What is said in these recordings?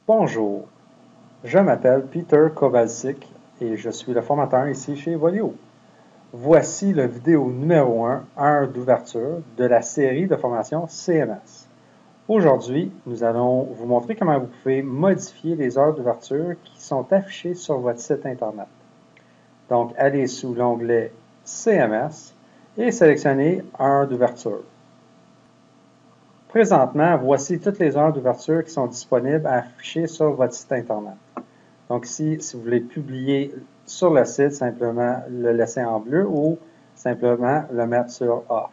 Bonjour, je m'appelle Peter Kowalczyk et je suis le formateur ici chez Volio. Voici la vidéo numéro 1, heure d'ouverture, de la série de formation CMS. Aujourd'hui, nous allons vous montrer comment vous pouvez modifier les heures d'ouverture qui sont affichées sur votre site Internet. Donc, allez sous l'onglet CMS et sélectionnez heure d'ouverture. Présentement, voici toutes les heures d'ouverture qui sont disponibles à afficher sur votre site Internet. Donc ici, si vous voulez publier sur le site, simplement le laisser en bleu ou simplement le mettre sur Off.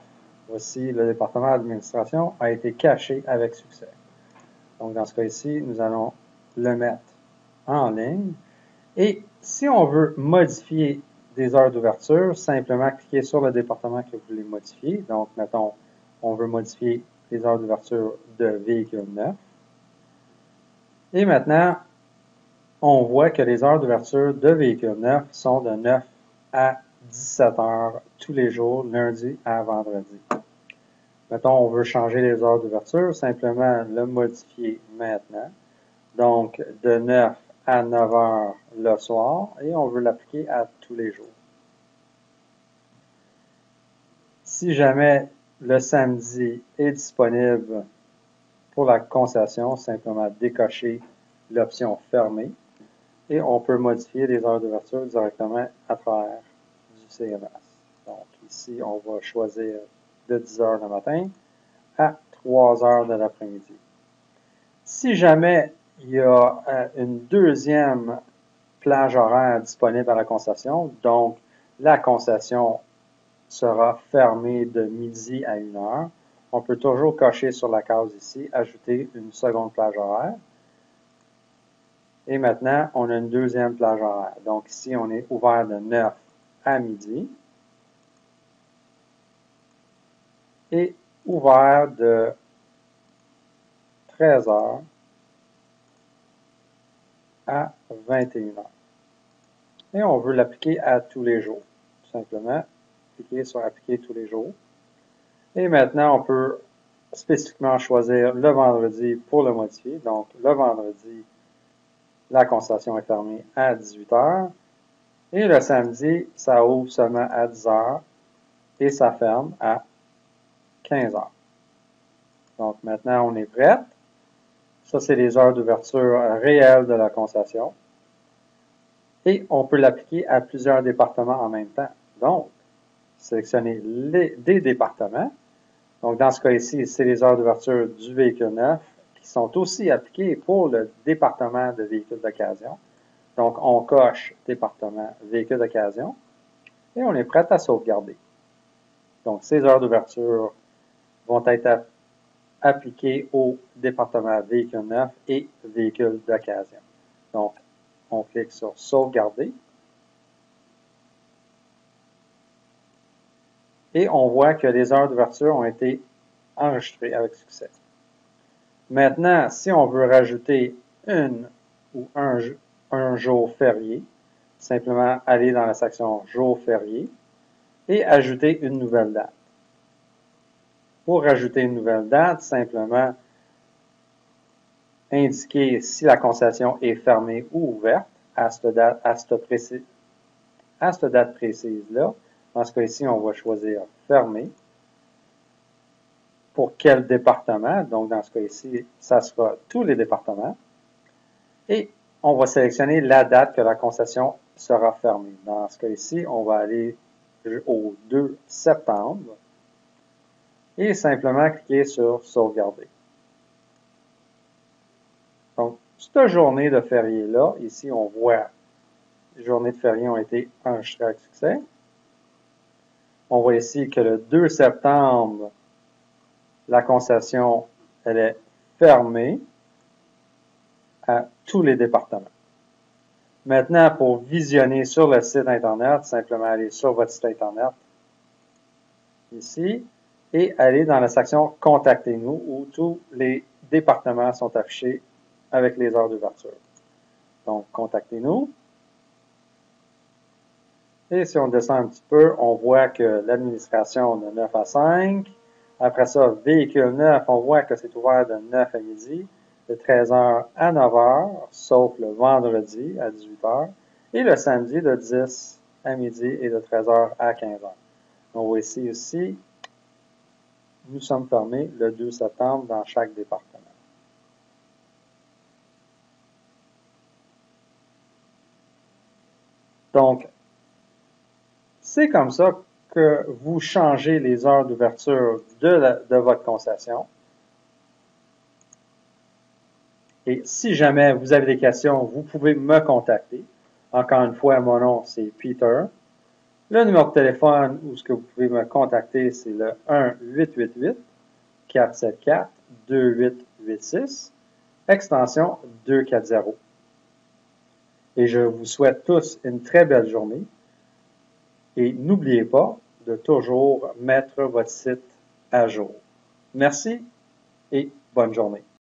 Voici, le département d'administration a été caché avec succès. Donc dans ce cas ici, nous allons le mettre en ligne. Et si on veut modifier des heures d'ouverture, simplement cliquer sur le département que vous voulez modifier. Donc, mettons, on veut modifier les heures d'ouverture de véhicules neufs. Et maintenant, on voit que les heures d'ouverture de véhicules neufs sont de 9 à 17 heures tous les jours, lundi à vendredi. Mettons, on veut changer les heures d'ouverture, simplement le modifier maintenant. Donc, de 9 à 9 heures le soir, et on veut l'appliquer à tous les jours. Si jamais le samedi est disponible pour la concession, simplement décocher l'option fermée et on peut modifier les heures d'ouverture directement à travers du CMS. Donc ici, on va choisir de 10 heures le matin à 3 heures de l'après-midi. Si jamais il y a une deuxième plage horaire disponible à la concession, donc la concession sera fermée de midi à 1 heure, on peut toujours cocher sur la case ici, ajouter une seconde plage horaire. Et maintenant, on a une deuxième plage horaire. Donc ici, on est ouvert de 9 à midi et ouvert de 13 heures à 21 heures. Et on veut l'appliquer à tous les jours. Tout simplement, cliquer sur appliquer tous les jours. Et maintenant, on peut spécifiquement choisir le vendredi pour le modifier. Donc, le vendredi, la concession est fermée à 18 heures. Et le samedi, ça ouvre seulement à 10 heures et ça ferme à 15 heures. Donc, maintenant, on est prêt. Ça, c'est les heures d'ouverture réelles de la concession. Et on peut l'appliquer à plusieurs départements en même temps. Donc, sélectionnez des départements. Donc, dans ce cas ici, c'est les heures d'ouverture du véhicule neuf qui sont aussi appliquées pour le département de véhicules d'occasion. Donc, on coche département véhicule d'occasion et on est prêt à sauvegarder. Donc, ces heures d'ouverture vont être appliquées au département véhicule neuf et véhicule d'occasion. Donc, on clique sur sauvegarder. Et on voit que les heures d'ouverture ont été enregistrées avec succès. Maintenant, si on veut rajouter une ou un jour férié, simplement aller dans la section jour férié et ajouter une nouvelle date. Pour rajouter une nouvelle date, simplement indiquer si la concession est fermée ou ouverte à cette date précise-là. Dans ce cas ici, on va choisir fermé. Pour quel département? Donc, dans ce cas ici, ça sera tous les départements. Et on va sélectionner la date que la concession sera fermée. Dans ce cas ici, on va aller au 2 septembre et simplement cliquer sur sauvegarder. Donc, cette journée de férié-là, ici, on voit les journées de férié ont été enregistrées avec succès. On voit ici que le 2 septembre, la concession, elle est fermée à tous les départements. Maintenant, pour visionner sur le site Internet, simplement aller sur votre site Internet, ici, et aller dans la section « Contactez-nous » où tous les départements sont affichés avec les heures d'ouverture. Donc, « Contactez-nous ». Et si on descend un petit peu, on voit que l'administration de 9 à 5. Après ça, véhicule 9, on voit que c'est ouvert de 9 à midi. de 13h à 9h, sauf le vendredi à 18h, et le samedi de 10 à midi et de 13h à 15h. On voit ici aussi, nous sommes fermés le 2 septembre dans chaque département. Donc, c'est comme ça que vous changez les heures d'ouverture de votre concession. Et si jamais vous avez des questions, vous pouvez me contacter. Encore une fois, mon nom, c'est Peter. Le numéro de téléphone où ce que vous pouvez me contacter, c'est le 1-888-474-2886, extension 240. Et je vous souhaite tous une très belle journée. Et n'oubliez pas de toujours mettre votre site à jour. Merci et bonne journée.